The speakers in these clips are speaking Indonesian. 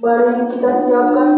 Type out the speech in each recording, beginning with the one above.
Mari kita siapkan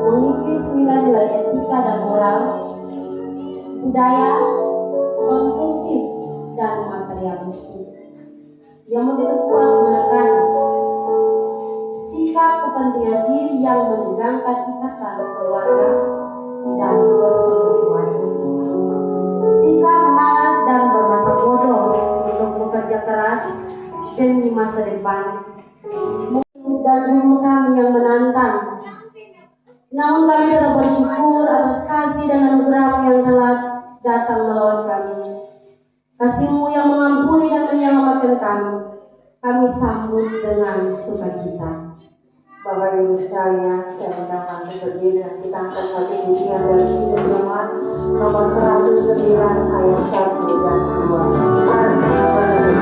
mengikis nilai-nilai etika dan moral, budaya, konsumtif, dan materialistik yang begitu kuat menekan sikap kepentingan diri yang menegangkan ikatan keluarga dan persekutuan, sikap malas dan bermasa bodoh untuk bekerja keras demi masa depan, dan umur kami yang menantang. Namun kami tetap bersyukur atas kasih dan anugerah-Mu yang telah datang melawan kami. Kasih-Mu yang mengampuni dan menyelamatkan kami sambut dengan sukacita. Bapak Ibu sekalian, saya undang Anda berdiri dan kita angkat satu pujian dari Kidung Jemaat nomor 109 ayat 1 dan 2. Mari kita berdiri.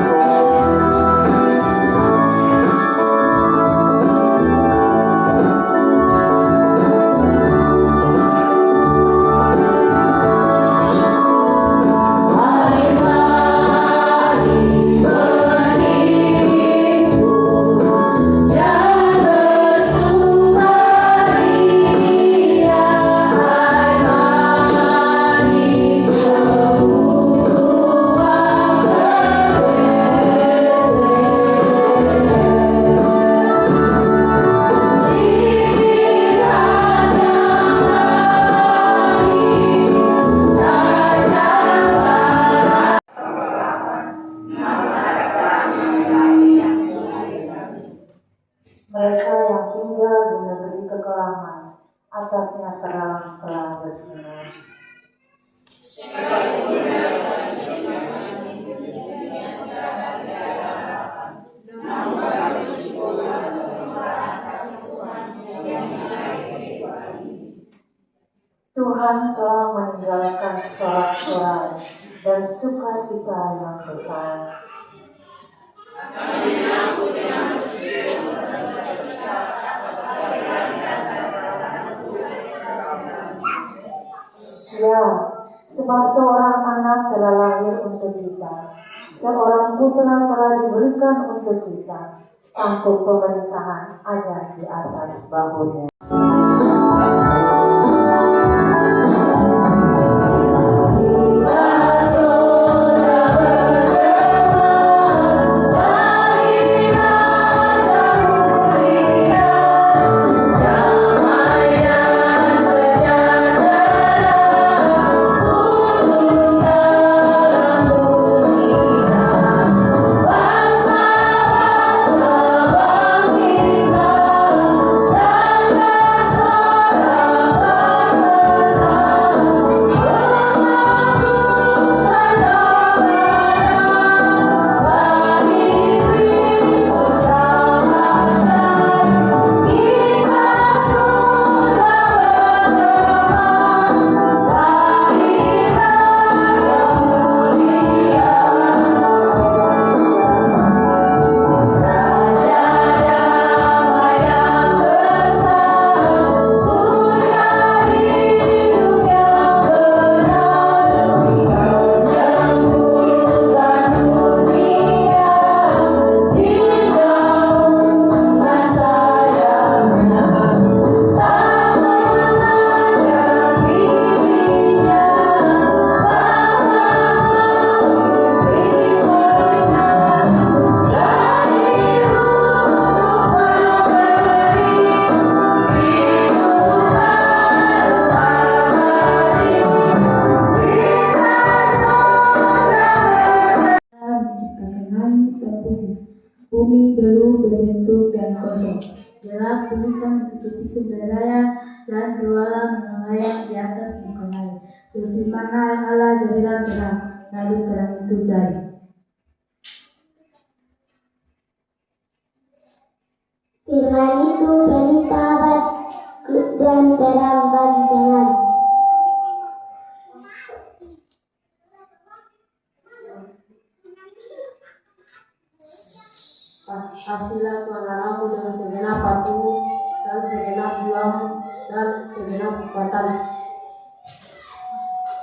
Mereka yang tinggal di negeri kekelaman, atasnya terang telah bersinar. Tuhan telah meninggalkan sorak-sorai dan sukacita yang besar. Ya, sebab seorang anak telah lahir untuk kita, seorang putra telah diberikan untuk kita, tanggung pemerintahan ada di atas bahunya. Bangsa-bangsa bangkitlah, di seberanya dan keluarlah melayang di atas muka air. Berfirmanlah Allah, jadilah terang, lalu terang itu jadi. Firman itu pelita dan terang bagi jalan. Kasihlah Tuhan Allahmu dengan segenap hatimu dan segenap jiwamu dan segenap kekuatan.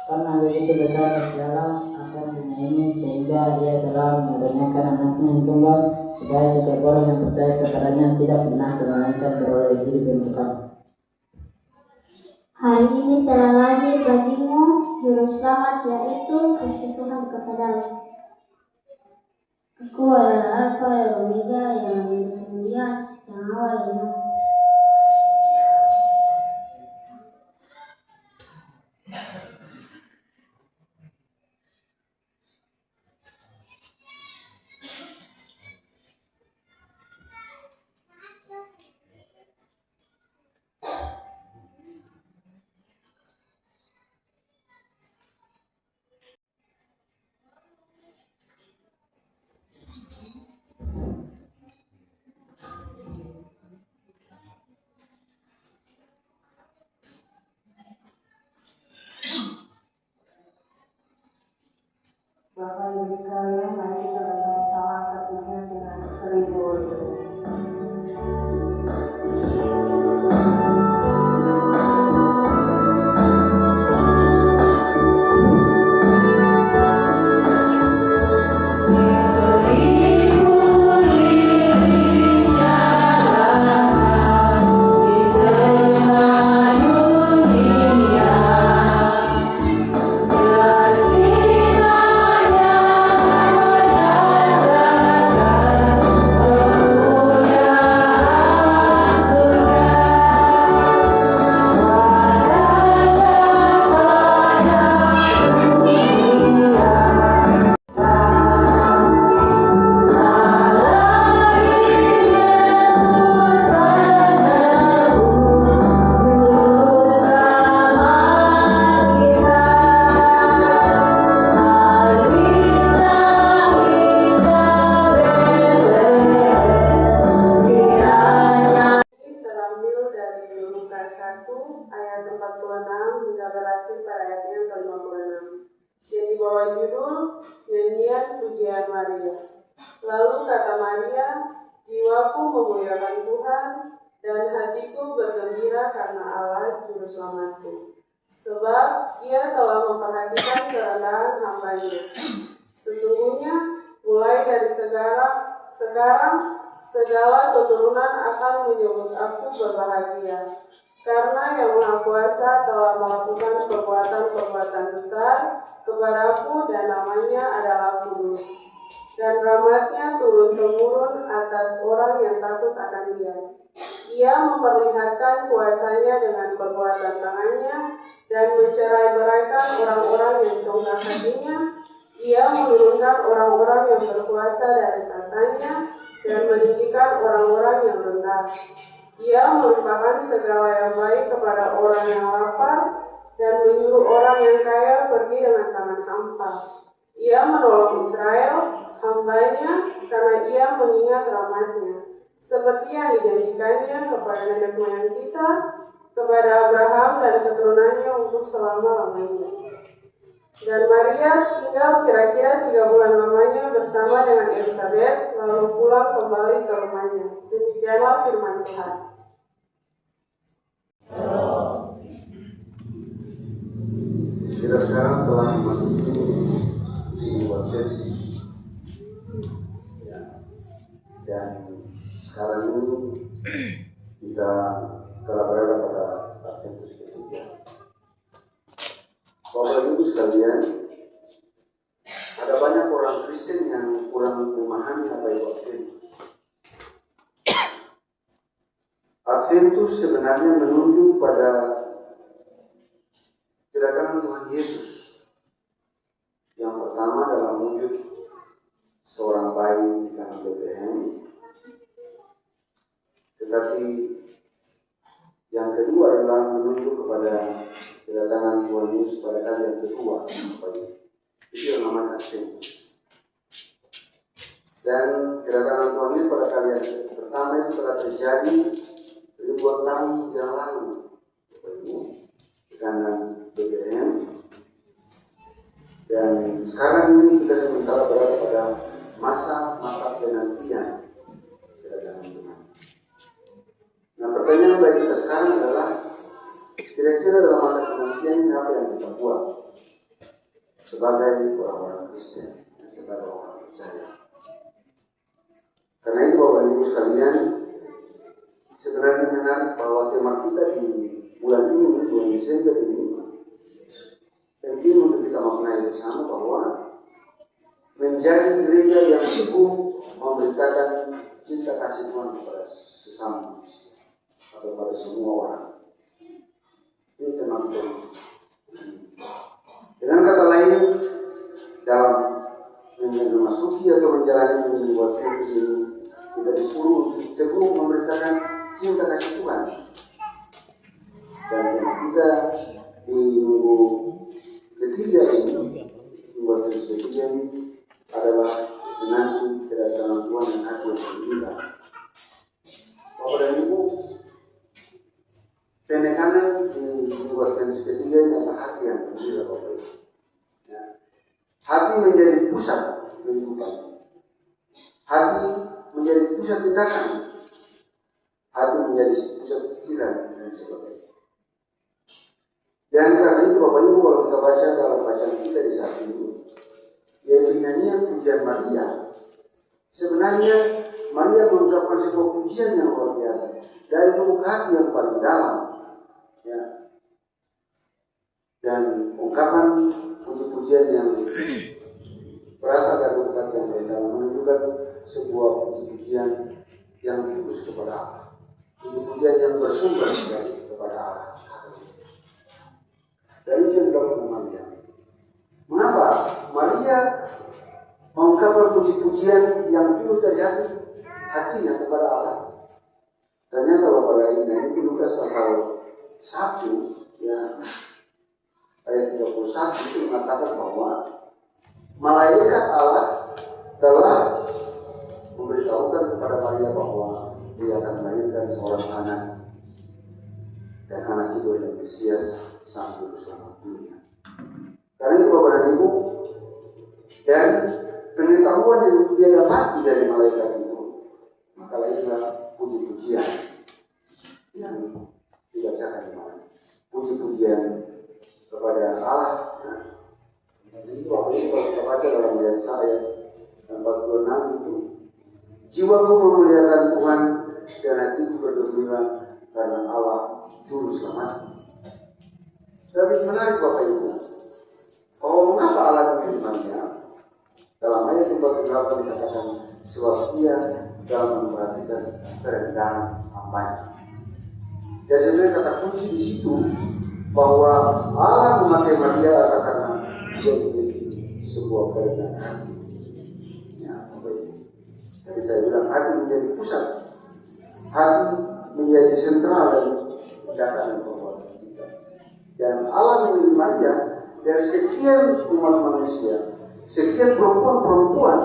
Karena begitu besar kasih Allah akan dunia ini, sehingga Ia telah mengaruniakan anaknya yang tunggal, supaya setiap orang yang percaya kepadanya tidak binasa melainkan beroleh hidup yang kekal. Hari ini telah lahir bagimu Juru Selamat, yaitu Kristus Tuhan kepadamu. Aku adalah Alfa dan Omega, yang kemudian, yang awal dan yang Bapak Ibu sekalian, mari kita bersama-sama angkat pujian dengan 1000 ordo. Terambil dari Lukas 1 ayat 46 hingga berakhir pada ayat yang ke-56. Yang dibawa judul Nyanyian Pujian Maria. Lalu kata Maria, jiwaku memuliakan Tuhan dan hatiku bergembira karena Allah Juru Selamatku. Sebab Ia telah memperhatikan kerendahan hamba-Nya. Sesungguhnya mulai dari sekarang segala keturunan akan menyebut aku berbahagia, karena Yang Maha Kuasa telah melakukan perbuatan-perbuatan besar kepadaku dan namanya adalah kudus. Dan rahmat-Nya turun-temurun atas orang yang takut akan Dia. Ia memperlihatkan kuasanya dengan perbuatan tangannya dan mencerai-beraikan orang-orang yang congkak hatinya. Ia menurunkan orang-orang yang berkuasa dari tahtanya dan meninggikan orang-orang yang rendah. Ia melimpahkan segala yang baik kepada orang yang lapar dan menyuruh orang yang kaya pergi dengan tangan hampa. Ia menolong Israel, hamba-Nya, karena Ia mengingat rahmat-Nya, seperti yang dijanjikannya kepada nenek moyang kita, kepada Abraham dan keturunannya untuk selama-lamanya. Dan Maria tinggal kira-kira 3 bulan lamanya bersama dengan Elizabeth, lalu pulang kembali ke rumahnya. Demikianlah firman Tuhan. Kita sekarang telah memasuki bulan Advent, ya. Dan sekarang ini kita telah berada pada Adventus ketiga. Bapak Ibu sekalian, ada banyak orang Kristen yang kurang memahami apa itu Adventus. Adventus sebenarnya menunjuk pada kedatangan Tuhan Yesus yang pertama dalam wujud seorang bayi di tanah Bethlehem, tetapi Yesus pada kali yang kedua, Bapak Ibu. Itu yang namanya Adventus. Dan kedatangan Tuhan Yesus pada kali yang pertama itu telah terjadi ribuan tahun yang lalu, Bapak Ibu, di kandang Bethlehem. Dan sekarang ini kita sementara berada pada masa penantian kedatangan Tuhan. Nah, pertanyaan bagi kita sekarang adalah, kira-kira dalam masa penantian ini apa yang kita buat sebagai orang-orang Kristen, sebagai orang percaya? Karena itu Bapak Ibu sekalian, sebenarnya menarik bahwa tema kita di bulan ini, bulan Desember ini, penting untuk kita maknai bersama bahwa menjadi gereja yang teguh memberitakan cinta kasih Tuhan kepada sesama manusia atau pada semua orang. Itu tema kita. Dengan kata lain, dalam memasuki atau menjalani minggu buat virus ini, kita disuruh teguh memberitakan cinta kasih Tuhan. Dan tema kita di minggu ketiga ini, minggu virus ketiga ini adalah menanti kedatangan Tuhan yang hati yang gembira. Bapak dan Ibu, penekanan di minggu virus ketiga ini adalah hati yang gembira, Bapak Ibu. Ya. Hati menjadi pusat kehidupan. Hati menjadi pusat tindakan. Hati menjadi pusat pikiran dan sebagainya. Dan karena itu Bapak Ibu, kalau kita baca dalam bacaan kita di saat ini, yaitu nyanyian pujian Maria. Sebenarnya Maria mengungkapkan sebuah pujian yang luar biasa dari lubuk hati yang paling dalam, ya. Dan ungkapan puji-pujian yang berasal dari lubuk hati yang paling dalam menunjukkan sebuah puji-pujian yang tulus kepada Allah, puji-pujian yang bersumber dari kepada Allah. Dari itu yang dilakukan Maria. Mengapa Maria mengungkapkan puji-pujian yang tulus dari hatinya kepada Allah? Ternyata Bapak dan Ibu, ini Lukas pasal 1 ya, ayat 31 itu mengatakan bahwa malaikat Allah telah memberitahukan kepada Maria bahwa dia akan melahirkan seorang anak, dan anak itu adalah Mesias, Sang Juru Selamat dunia. Karena itu Bapak dan Ibu, dari pengetahuan yang dia dapati dari malaikat itu, maka lahirlah puji-pujian yang dibacakan di mana, puji-pujian kepada Allah. Ya. Jadi Bapak Ibu, kalau kita baca dalam ayat saya 46 itu, jiwaku memuliakan Tuhan dan hatiku bergembira karena Allah Juru Selamat. Tapi menarik Bapak Ibu, oh, mengapa Allah memilih Maria? Dalam ayat 48 dikatakan, sebab ia dalam memperhatikan kerendahan hambanya. Jadi sebenarnya kata kunci di situ bahwa Allah memakai Maria karena dia memiliki sebuah kerendahan hati. Ya, Bapak Ibu. Jadi saya bilang hati menjadi pusat, hati menjadi sentral dari tindakan dan perbuatan kita. Dan Allah memilih Maria dari sekian umat manusia, sekian perempuan-perempuan,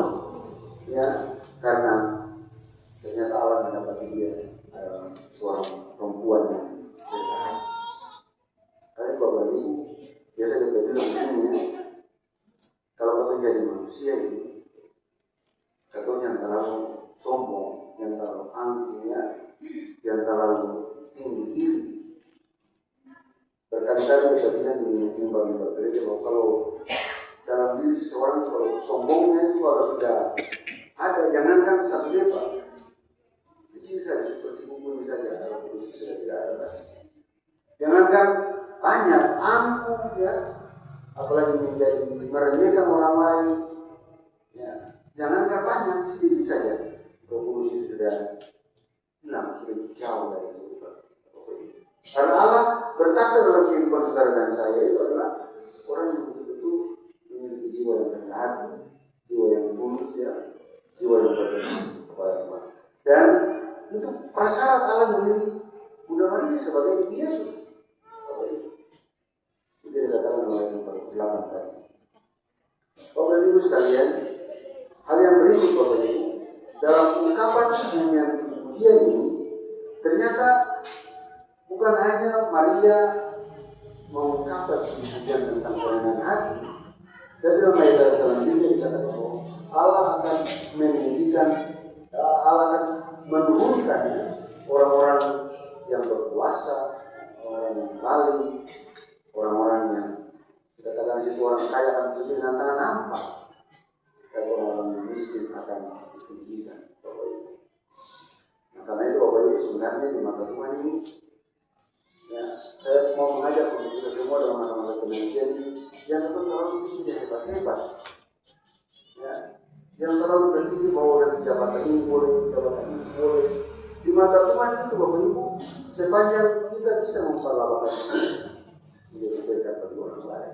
ya, karena ternyata Allah mendapati dia seorang perempuan yang berhati. Karena Bapak Ibu, biasa kita bilang begini ya, kalau kau jadi manusia ini, kau yang terlalu sombong, yang terlalu angkuh, ya, yang terlalu tinggi diri. Berkali-kali kita bilang di mimbar-mimbar gereja bahwa kalau dalam diri seseorang, kalau sombongnya itu kalau sudah ada, jangankan satu lebar kecil saja seperti kuku ini saja, kalau kuku sudah tidak ada lagi. Jangankan banyak, angkuh, ya, apalagi menjadi meremehkan orang lain, ya, jangankan banyak, sedikit saja kuku itu sudah hilang, sudah jauh dari kehidupan. Karena Allah berkata dalam kehidupan saudara dan saya itu adalah orang yang betul-betul memiliki jiwa yang rendah hati, jiwa yang tulus, ya, jiwa yang berkenan kepada Tuhan. Dan itu prasyarat Allah memilih Bunda Maria sebagai Ibu Yesus. Itu dikatakan oleh Ibu sekalian, hal yang berikut Bapak Ibu, dalam ungkapan nyanyian pujian ini, ternyata bukan hanya Maria mengungkapkan pujian tentang kerendahan hati, tapi dalam ayat selanjutnya dikatakan bahwa Allah akan meninggikan, Allah akan menurunkannya orang-orang yang berkuasa, orang yang lalim, orang-orang yang dikatakan di situ orang kaya akan menjadi dengan tangan hampa, dan orang-orang yang miskin akan ditinggikan, Bapak Ibu. Nah, karena itu Bapak Ibu sebenarnya di mata Tuhan ini, ya, saya mau mengajak untuk kita semua dalam masa-masa penantian ini, yang terlalu pikir hebat-hebat, ya, yang terlalu berpikir bahwa dari jabatan ini boleh, jabatan ini boleh. Di mata Tuhan itu Bapak Ibu, sepanjang kita bisa memperlakukan menjadi berkat bagi orang lain,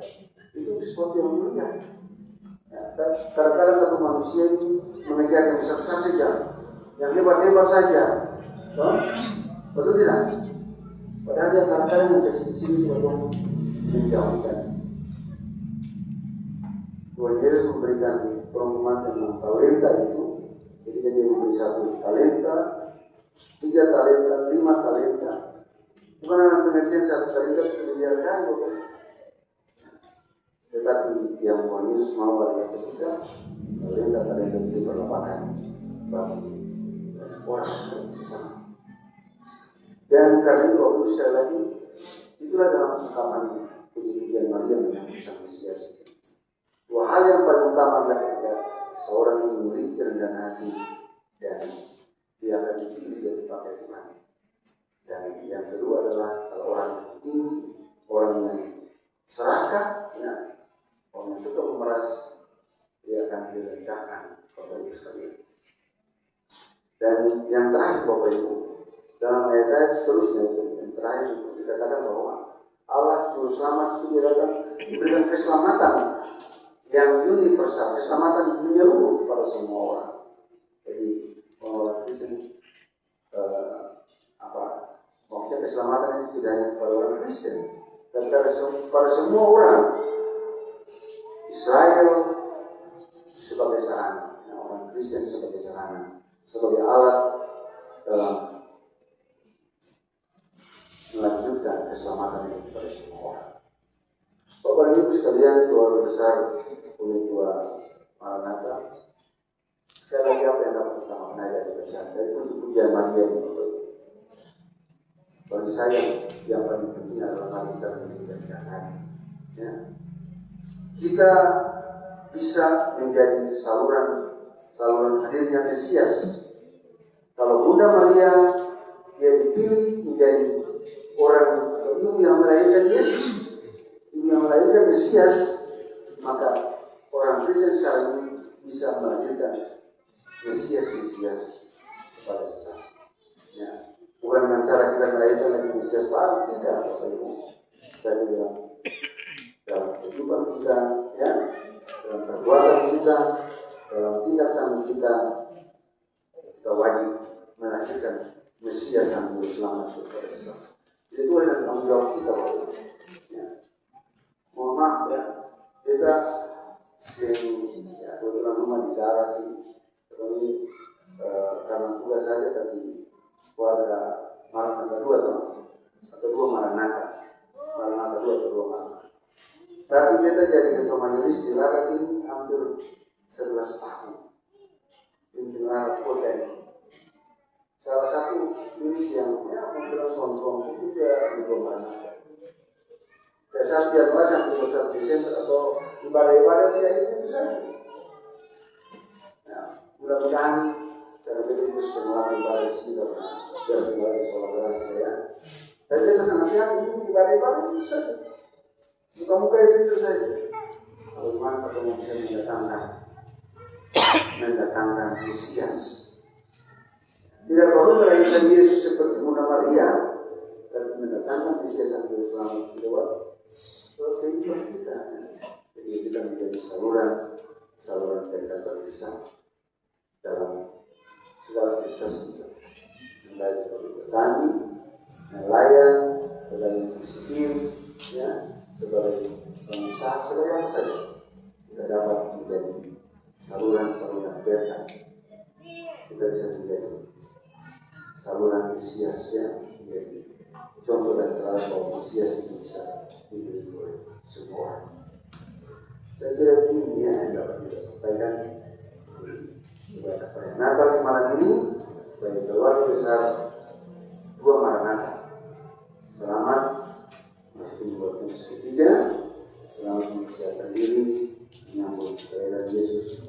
itu sesuatu yang mulia. Ya, kadang-kadang satu manusia ini mengejar yang besar-besar saja, yang hebat-hebat saja, betul tidak? Padahal yang kadang-kadang yang kecil-kecil itu betul menjauhkan. Tuhan Yesus memberikan perumpamaan tentang talenta itu, ketika dia memberi 1 talenta, 3 talenta, 5 talenta. Bukan dalam pengertian 1 talenta itu dibiarkan, tetapi yang Tuhan Yesus mau adalah ketika talenta-talenta itu diperlakukan bagi orang sesama. Dan karena itu Bapak sekali lagi, itulah dalam ungkapan puji-pujian Maria menyambut Sang Mesias. 2 hal yang paling utama adalah ketika seorang itu memiliki kerendahan hati dan dia akan dipilih dan dipakai Tuhan. Dan yang kedua adalah kalau orang yang tinggi, orang yang serakah, ya, orang yang suka memeras, dia akan direndahkan, Bapak Ibu sekalian. Dan yang terakhir Bapak Ibu, dalam ayat-ayat seterusnya itu, yang terakhir itu dikatakan bahwa Allah Juru Selamat itu dia datang memberikan keselamatan yang universal, keselamatan menyeluruh kepada semua orang. Jadi orang Kristen maksudnya keselamatan itu tidak hanya kepada orang Kristen, tapi pada semua orang. Israel sebagai sarana, ya, orang Kristen sebagai sarana, sebagai alat dalam melanjutkan keselamatan itu kepada semua orang. Bapak dan Ibu sekalian, keluarga besar Unit 2 Maranatha, sekali lagi apa yang dapat kita maknai dari puji-pujian Maria ini, Bapak Ibu? Bagi saya yang paling penting adalah mari kita memiliki hati, ya. Kita bisa menjadi saluran hadirnya Mesias. Kalau Bunda Maria dia dipilih menjadi orang atau ibu yang melahirkan Yesus, ibu yang melahirkan Mesias, maka orang Kristen sekarang ini bisa melahirkan Mesias kepada sesama. Ya. Bukan dengan cara kita melahirkan lagi Mesias baru, tidak, Bapak Ibu. Tapi dalam kehidupan kita, ya, dalam perbuatan kita, dalam tindakan kita wajib melahirkan Mesias yang Juru Selamat kepada sesama. Itu adalah tanggung jawab kita, Bapak Ibu. Ya. Mohon maaf ya, kita kebetulan rumah di daerah sini, karena tugas saja, tapi keluarga Maranatha 2 atau 2 Maranatha 2 atau 2 Maranatha. Tapi kita jadi ketua majelis di Larat ini hampir 11 tahun. Di Larat kota ini. Salah satu unit yang kumpulan suami-suami itu ya di 2 Maranatha. Kayak 1 Januari sampai 1 Desember atau ibadah-ibadah tidak itu saja. Nah, mudah-mudahan karena kita itu semua ibadah di sini karena biar tinggal di sholat keras ya. Tapi kita sangat yakin ibadah-ibadah itu saja. Muka-muka itu saja. Bagaimana kita bisa mendatangkan Mesias? Tidak perlu melahirkan Yesus seperti Bunda Maria, tapi mendatangkan Mesias yang Juru Selamat lewat kehidupan kita. Jadi kita menjadi saluran berkat bagi sesama dalam segala aktivitas kita. Baik sebagai petani, nelayan, pegawai negeri sipil, ya, sebagai pengusaha, sebagai apa saja. Kita kita dapat menjadi saluran-saluran berkat. Kita bisa menjadi saluran Mesias yang menjadi contoh dan teladan bahwa Mesias itu bisa dimiliki oleh semua orang. Saya kira ini yang dapat kita sampaikan di ibadah perayaan Natal di malam ini bagi keluarga besar dua Maranatha. Selamat masuk buat Yesus ketiga, selamat mempersiapkan diri menyambut kelahiran Yesus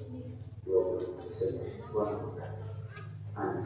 25 Desember. Tuhan memberkati. Amin.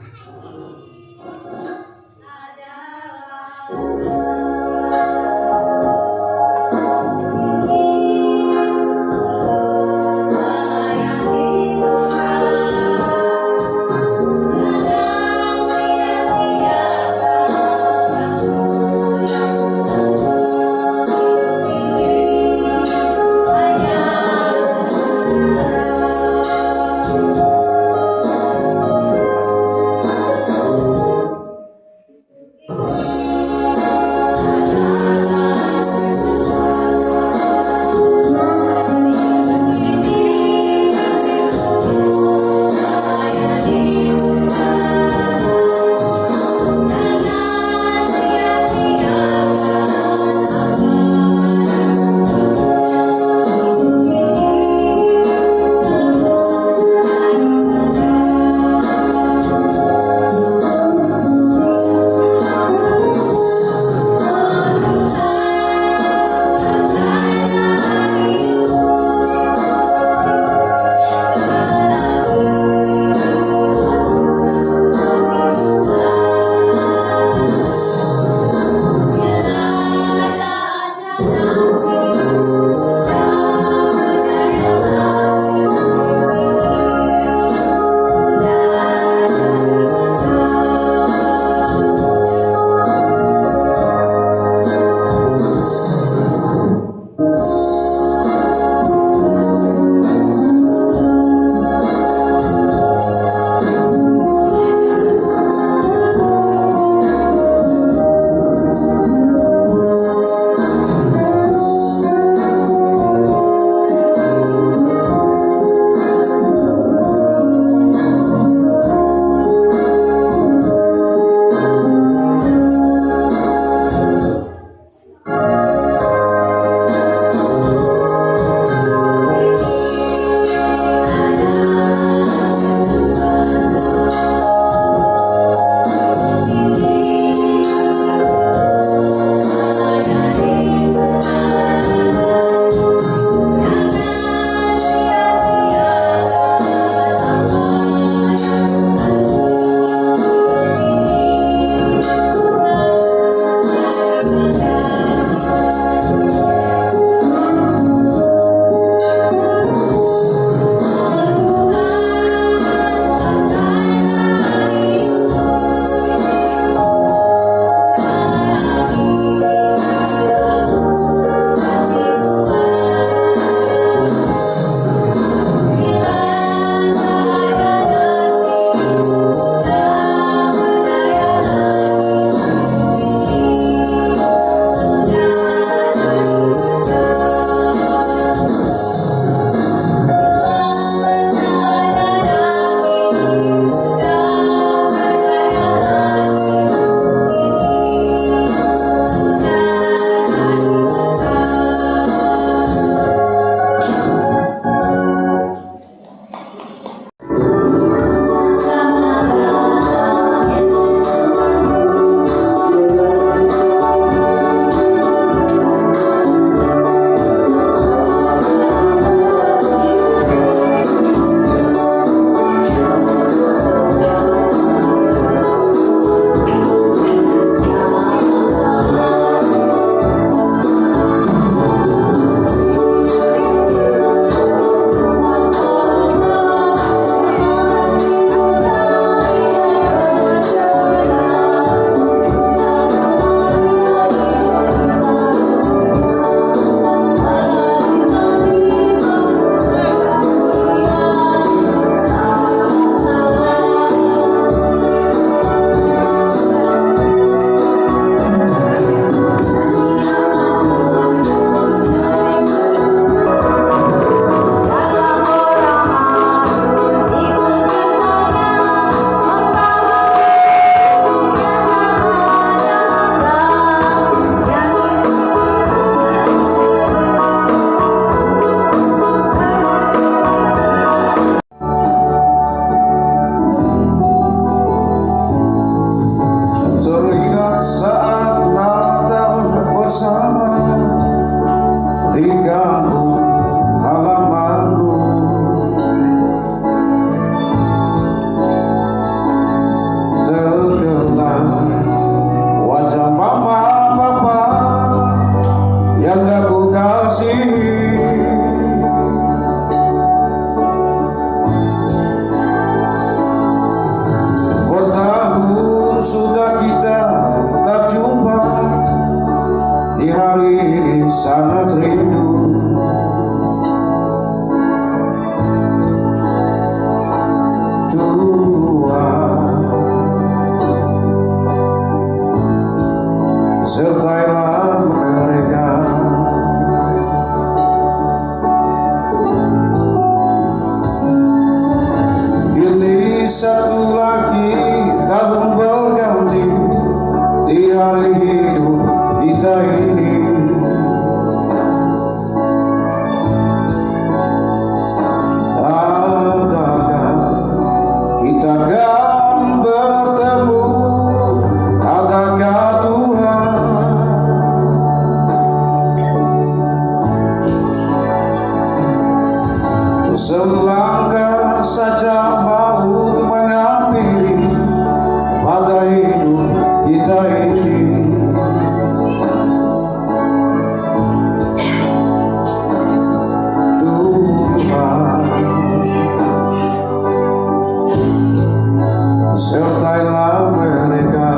Selangkah saja mau menghampiri pada hidup kita ini. Tuhan, sertailah mereka.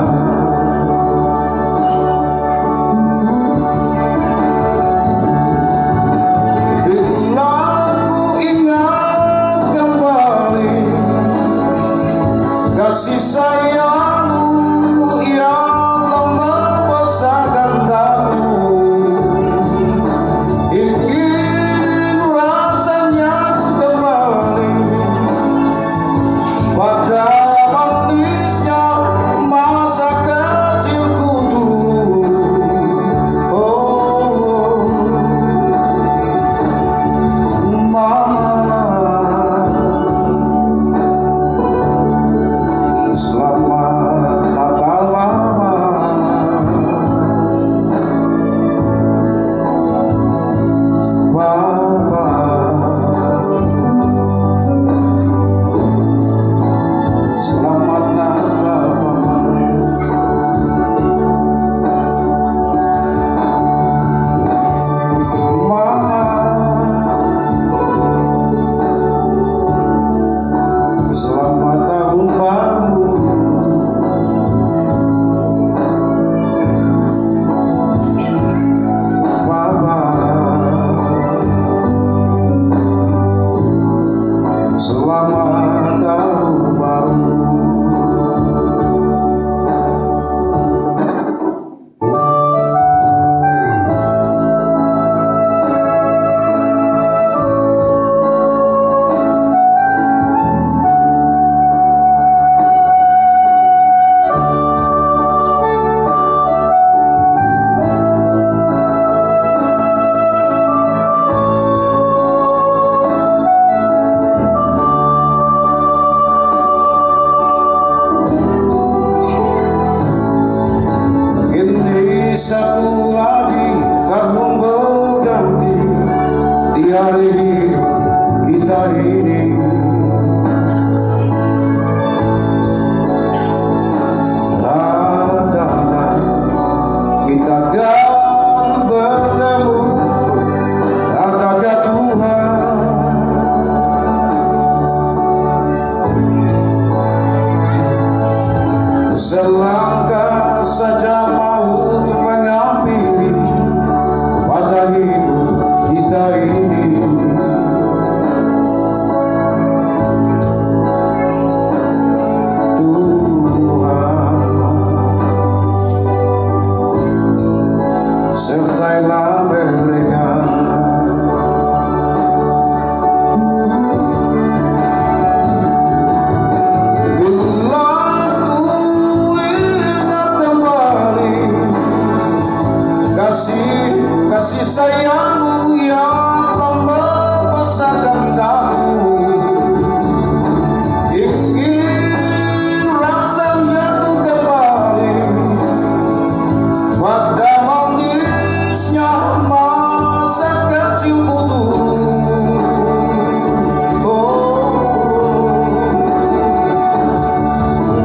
Kasih sayangmu yang lama membesarkan daku, ingin rasanya ku kembali pada manisnya masa kecilku dulu. Oh, Mama, selamat Natal Mama. Papa, selamat Natal Mama. Mama, selamat tahun baru. Papa, selamat tahun baru. Kini satu lagi tahun berganti di hari kita ini. Tanda kita akan bertemu, katakan Tuhan. Selangkah saja mau menghampiri pada hidup kita ini. Tuhan, sertailah mereka. Bila ku ingat kembali kasih sayangmu yang lama membesarkan daku, ingin rasanya ku kembali pada manisnya masa kecilku dulu. Oh,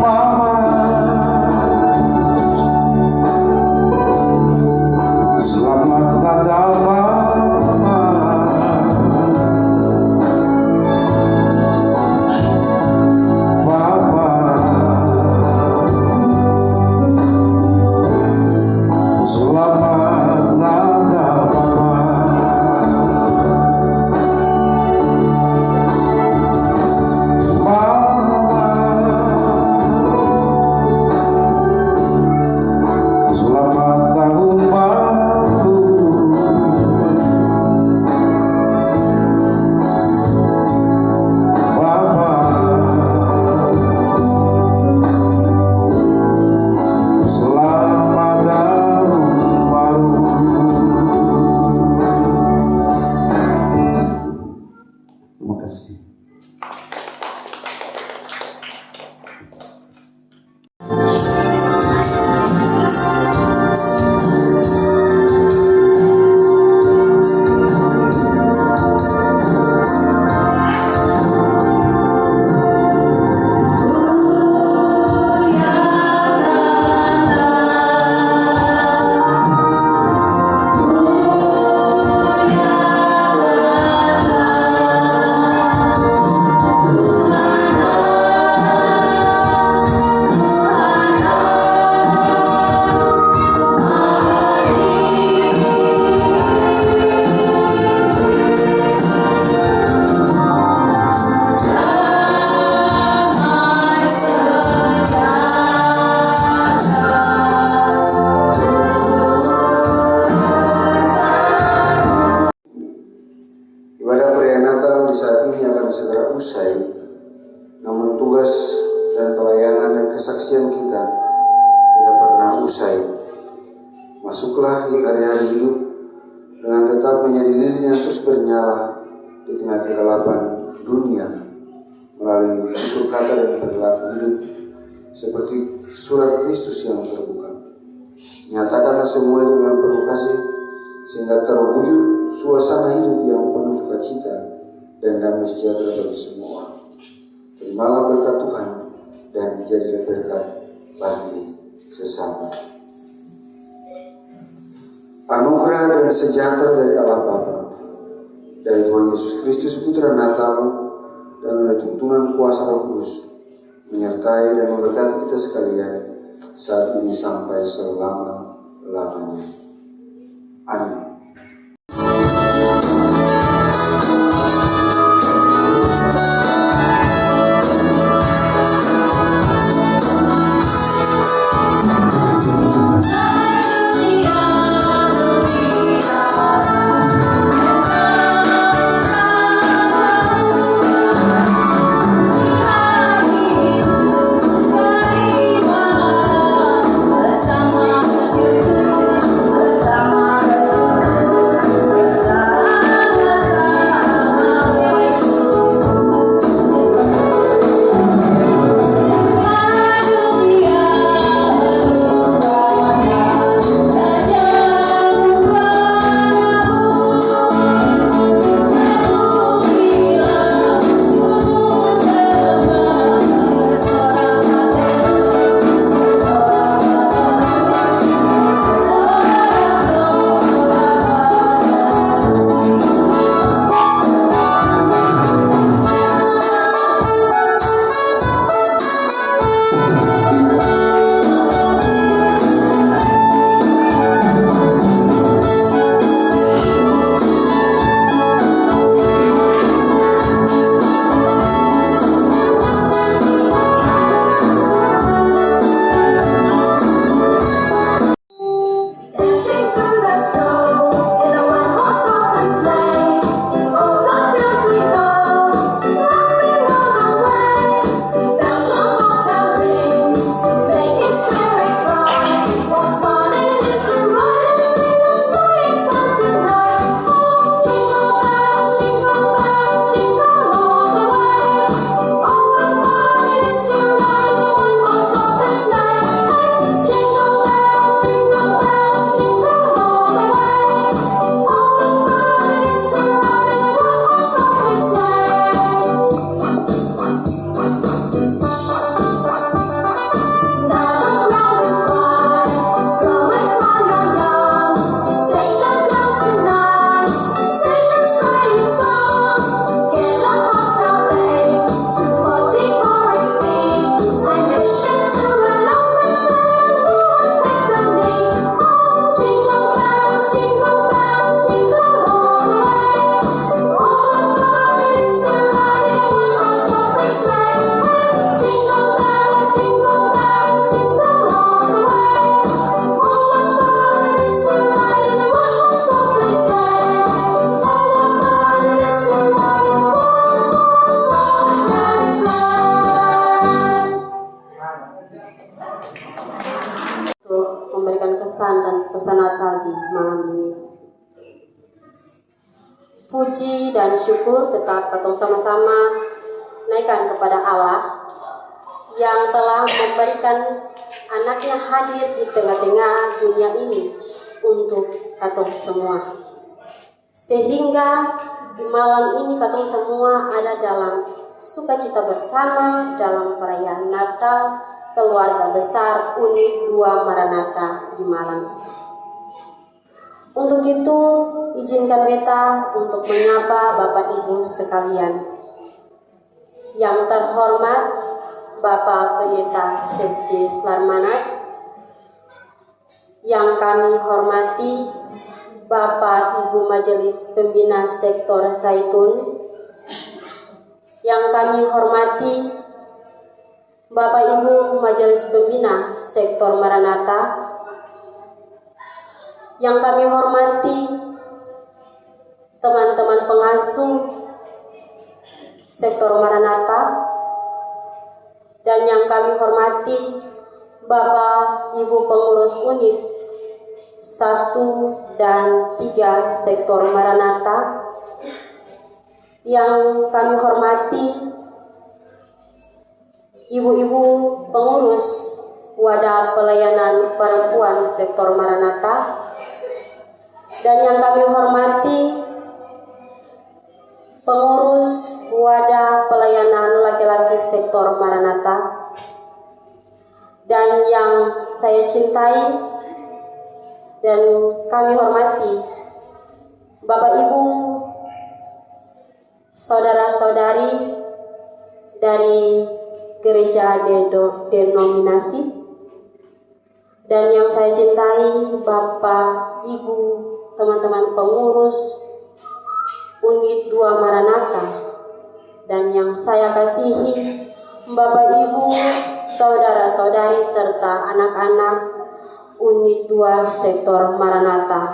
Mama, selamat Natal Mama. Papa, selamat Natal Papa. Mama, selamat tahun baru. Papa, selamat tahun baru. Terima kasih. sepanjang hari-hari hidup dengan tetap menjadi lilin yang terus bernyala di tengah kegelapan dunia melalui tutur kata dan perilaku hidup seperti surat Kristus yang terbuka. Nyatakanlah semua itu dengan penuh kasih sehingga terwujud suasana hidup yang penuh sukacita dan damai sejahtera bagi semua orang. Terimalah berkat Tuhan dan jadilah berkat bagi sesama. Anugerah dan sejahtera dari Allah Bapa, dari Tuhan Yesus Kristus Putra Natal, dan oleh tuntunan kuasa Roh Kudus menyertai dan memberkati kita sekalian saat ini sampai selama-lamanya. Amin. pesan Natal di malam ini. Puji dan syukur tetap katong sama-sama naikkan kepada Allah yang telah memberikan anaknya hadir di tengah-tengah dunia ini untuk katong semua. Sehingga di malam ini katong semua ada dalam sukacita bersama dalam perayaan Natal keluarga besar Unit 2 Maranatha di malam. Untuk itu, izinkan beta untuk menyapa Bapak Ibu sekalian. Yang terhormat Bapak Pendeta Sekje Slarmanat, yang kami hormati Bapak Ibu Majelis Pembina Sektor Zaitun, yang kami hormati Bapak Ibu Majelis Pembina Sektor Maranatha, yang kami hormati teman-teman pengasuh Sektor Maranatha, dan yang kami hormati Bapak Ibu pengurus unit 1 dan 3 sektor Maranatha, yang kami hormati ibu-ibu pengurus wadah pelayanan perempuan sektor Maranatha, dan yang kami hormati pengurus wadah pelayanan laki-laki sektor Maranatha, dan yang saya cintai dan kami hormati Bapak Ibu, saudara-saudari dari gereja denominasi, dan yang saya cintai Bapak, Ibu, teman-teman pengurus Unit 2 Maranatha, dan yang saya kasihi Bapak, Ibu, saudara-saudari serta anak-anak Unit 2 sektor Maranatha.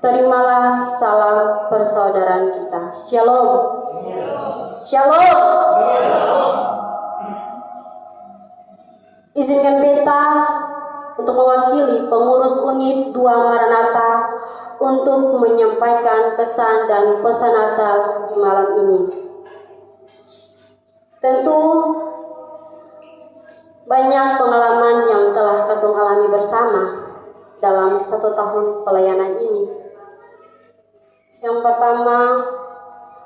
Terimalah salam persaudaraan kita. Shalom. Shalom. Izinkan beta untuk mewakili pengurus Unit 2 Maranatha untuk menyampaikan kesan dan pesan Natal di malam ini. Tentu banyak pengalaman yang telah katong alami bersama dalam 1 tahun pelayanan ini. Yang pertama,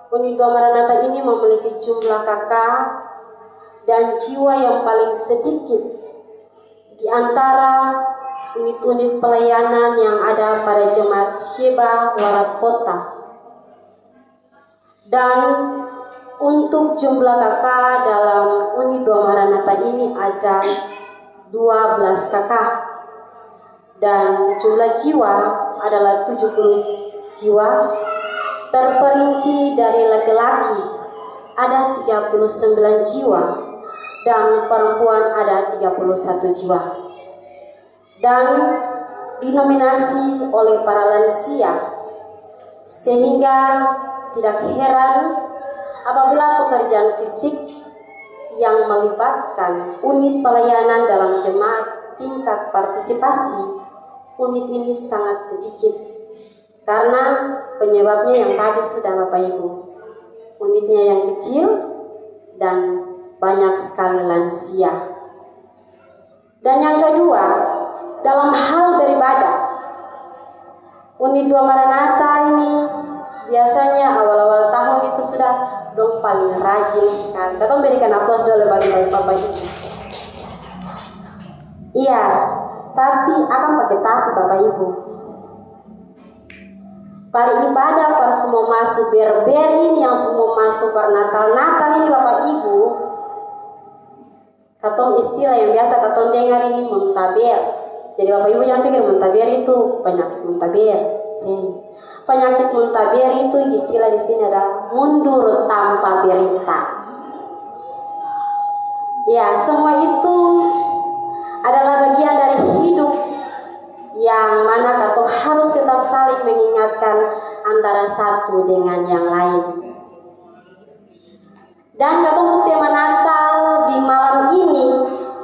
Unit 2 Maranatha ini memiliki jumlah kakak dan jiwa yang paling sedikit di antara unit-unit pelayanan yang ada pada Jemaat Sheba Warat Kota. Dan untuk jumlah kakak dalam Unit 2 Maranatha ini ada 12 kakak, dan jumlah jiwa adalah 70 jiwa, terperinci dari laki-laki ada 39 jiwa dan perempuan ada 31 jiwa, dan dinominasi oleh para lansia, sehingga tidak heran apabila pekerjaan fisik yang melibatkan unit pelayanan dalam jemaat tingkat partisipasi unit ini sangat sedikit, karena penyebabnya yang tadi sudah Bapak Ibu, unitnya yang kecil dan banyak sekali lansia. Dan yang kedua, dalam hal beribadah, Unit 2 Maranatha ini biasanya awal-awal tahun itu sudah dong paling rajin sekali. Kita berikan aplaus dulu bagi Bapak Ibu. Iya, tapi akan pakai tapi Bapak Ibu. Para ibadah, para semua masuk berber ini, yang semua masuk per Natal ini Bapak Ibu, katong istilah yang biasa katong dengar ini muntaber. Jadi Bapak Ibu jangan pikir muntaber itu penyakit muntaber. Sini. Penyakit muntaber itu istilah di sini adalah mundur tanpa berita. Ya, semua itu adalah bagian dari hidup yang mana katong harus tetap saling mengingatkan antara satu dengan yang lain. Dan katong tema Natal di malam ini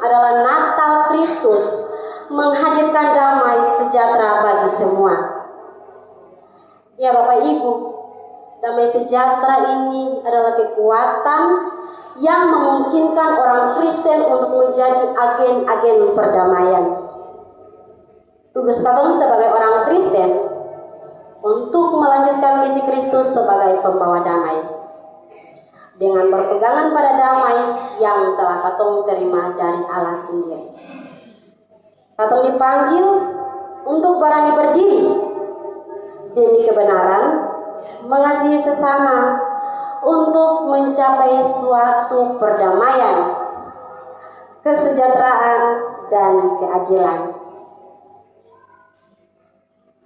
adalah Natal Kristus, menghadirkan damai sejahtera bagi semua. Ya Bapak Ibu, damai sejahtera ini adalah kekuatan yang memungkinkan orang Kristen untuk menjadi agen-agen perdamaian. Tugas katong sebagai orang Kristen untuk melanjutkan misi Kristus sebagai pembawa damai, dengan berpegangan pada damai yang telah katong terima dari Allah sendiri. Katong dipanggil untuk berani berdiri demi kebenaran, mengasihi sesama, untuk mencapai suatu perdamaian, kesejahteraan, dan keadilan.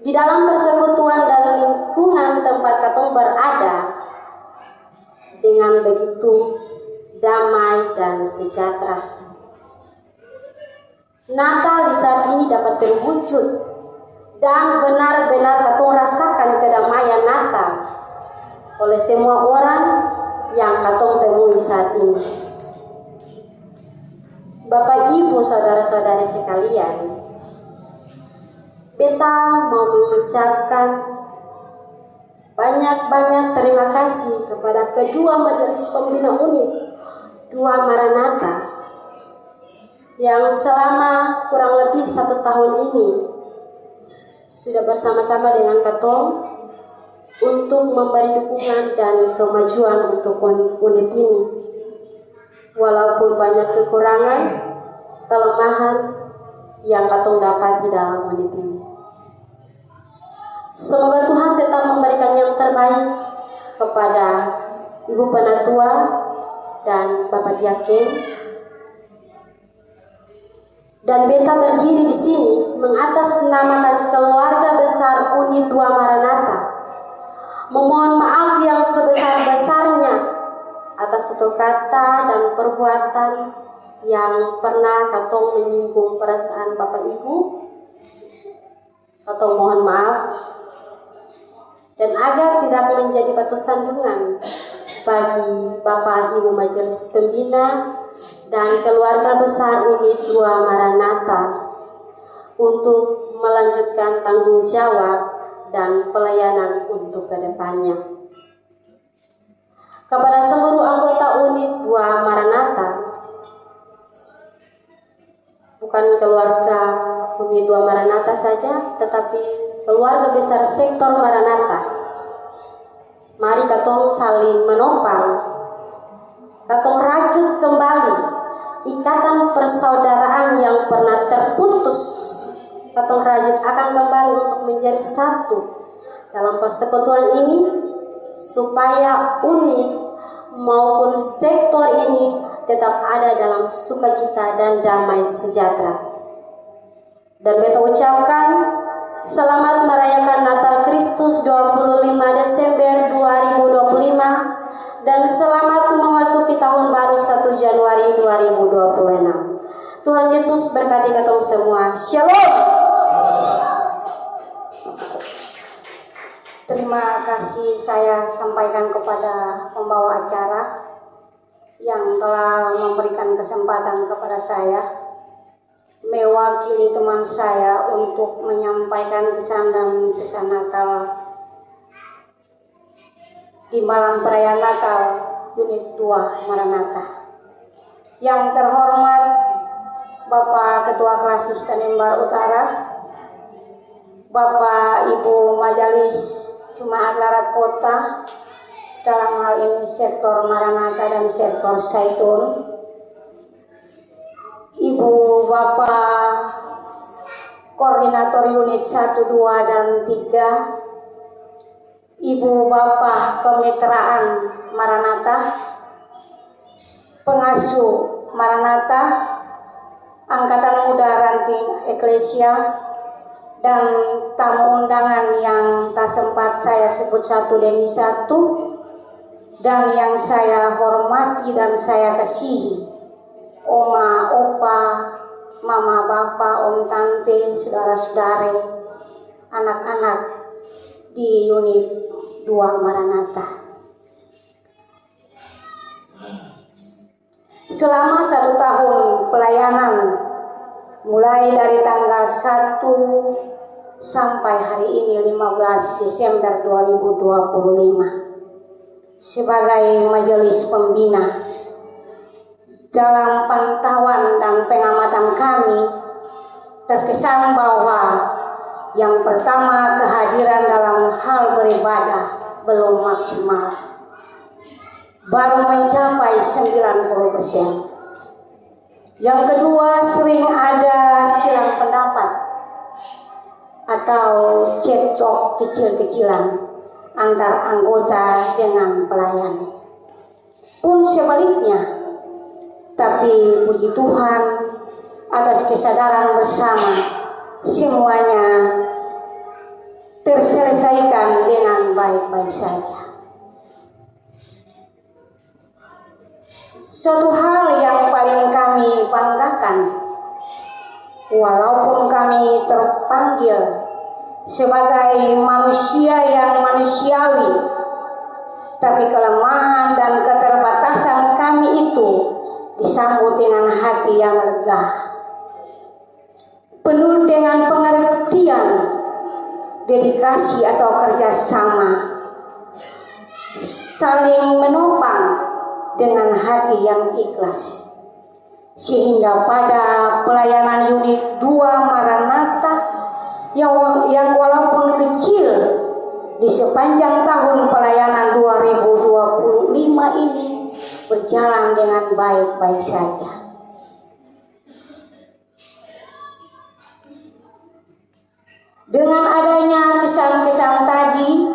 Di dalam persekutuan dan lingkungan tempat katong berada, dengan begitu damai dan sejahtera, Natal di saat ini dapat terwujud dan benar-benar katong rasakan kedamaian Natal oleh semua orang yang katong temui saat ini. Bapak Ibu saudara-saudari sekalian, Beta mau mengucapkan banyak-banyak terima kasih kepada kedua majelis pembina unit 2 Maranatha yang selama kurang lebih 1 tahun ini sudah bersama-sama dengan Katong untuk memberi dukungan dan kemajuan untuk unit ini. Walaupun banyak kekurangan, kelemahan yang Katong dapati dalam unit ini. Semoga Tuhan tetap memberikan yang terbaik kepada Ibu Penatua dan Bapak Diaken. Dan beta berdiri di sini mengatasnamakan keluarga besar unit 2 Maranatha. Memohon maaf yang sebesar-besarnya atas tutur kata dan perbuatan yang pernah Katong menyinggung perasaan Bapak Ibu. Katong mohon maaf. Dan agar tidak menjadi batu sandungan bagi Bapak Ibu Majelis Pembina dan keluarga besar unit 2 Maranatha untuk melanjutkan tanggung jawab dan pelayanan untuk kedepannya. Kepada seluruh anggota unit 2 Maranatha, bukan keluarga unit 2 Maranatha saja, tetapi keluarga besar sektor Maranatha. Mari Katong saling menopang, Katong rajut kembali ikatan persaudaraan yang pernah terputus. Katong rajut akan kembali untuk menjadi satu dalam persekutuan ini, supaya unit maupun sektor ini tetap ada dalam sukacita dan damai sejahtera. Dan beta ucapkan selamat merayakan Natal Kristus 25 Desember 2025 dan selamat memasuki tahun baru 1 Januari 2026. Tuhan Yesus berkati Katong semua. Shalom. Terima kasih saya sampaikan kepada pembawa acara yang telah memberikan kesempatan kepada saya mewakili teman saya untuk menyampaikan kesan dan pesan Natal di malam perayaan Natal unit 2 Maranatha. Yang terhormat Bapak Ketua Kelas Kristen Imbar Utara, Bapak Ibu Majelis Jemaat Larat Kota, dalam hal ini sektor Maranatha dan sektor Zaitun, Ibu Bapak Koordinator Unit 1, 2, dan 3, Ibu Bapak Kemitraan Maranatha, Pengasuh Maranatha, Angkatan Muda Ranting Eklesia, dan tamu undangan yang tak sempat saya sebut satu demi satu, dan yang saya hormati dan saya kasihi, Oma, Opa, Mama, Bapak, Om, Tante, saudara-saudari, anak-anak di unit 2 Maranatha. Selama 1 tahun pelayanan, mulai dari tanggal 1 sampai hari ini 15 Desember 2025, sebagai majelis pembina, dalam pantauan dan pengamatan kami terkesan bahwa yang pertama, kehadiran dalam hal beribadah belum maksimal, baru mencapai 90%. Yang kedua, sering ada silang pendapat atau cekcok kecil-kecilan antar anggota dengan pelayan. Pun sebaliknya, tapi puji Tuhan atas kesadaran bersama, semuanya terselesaikan dengan baik-baik saja. Suatu hal yang paling kami banggakan, walaupun kami terpanggil sebagai manusia yang manusiawi, tapi kelemahan dan keterbatasan kami itu disambut dengan hati yang lega. penuh dengan pengertian, dedikasi atau kerjasama, saling menopang dengan hati yang ikhlas. Sehingga pada pelayanan unit 2 Maranatha yang walaupun kecil di sepanjang tahun pelayanan 2025 ini berjalan dengan baik-baik saja. Dengan adanya kesan-kesan tadi,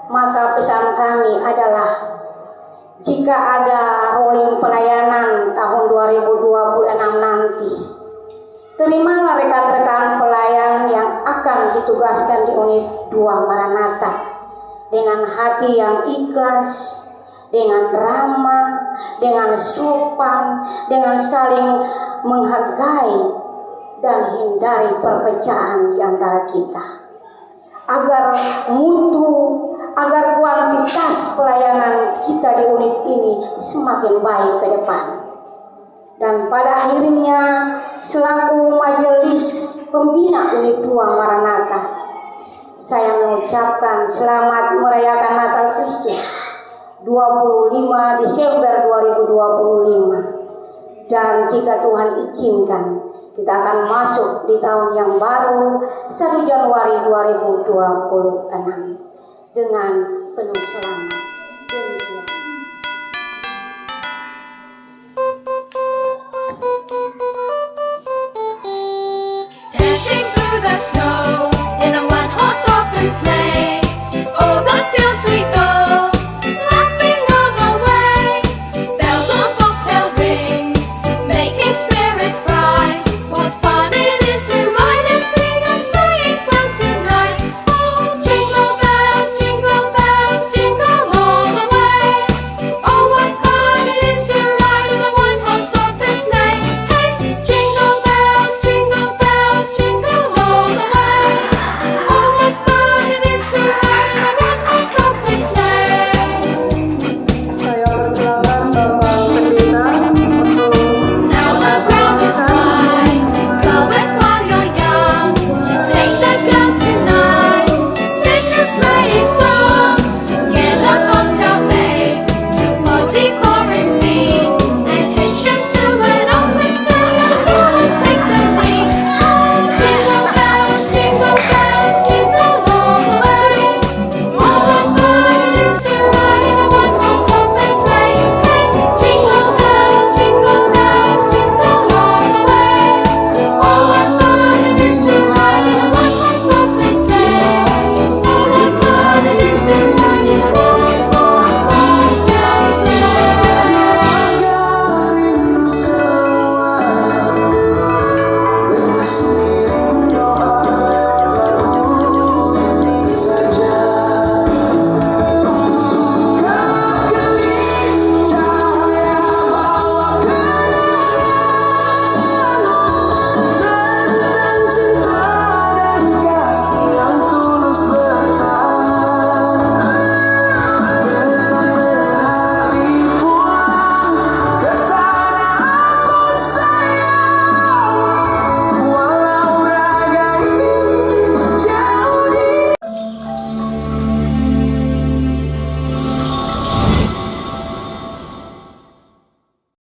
maka pesan kami adalah jika ada rolling pelayanan tahun 2026 nanti, terimalah rekan-rekan pelayan yang akan ditugaskan di unit 2 Maranatha dengan hati yang ikhlas, dengan ramah, dengan sopan, dengan saling menghargai dan hindari perpecahan di antara kita. Agar mutu, agar kuantitas pelayanan kita di unit ini semakin baik ke depan. Dan pada akhirnya selaku majelis pembina unit 2 Maranatha, saya mengucapkan selamat merayakan Natal Kristus 25 Desember 2025. Dan jika Tuhan izinkan, kita akan masuk di tahun yang baru 1 Januari 2026 dengan penuh selamat.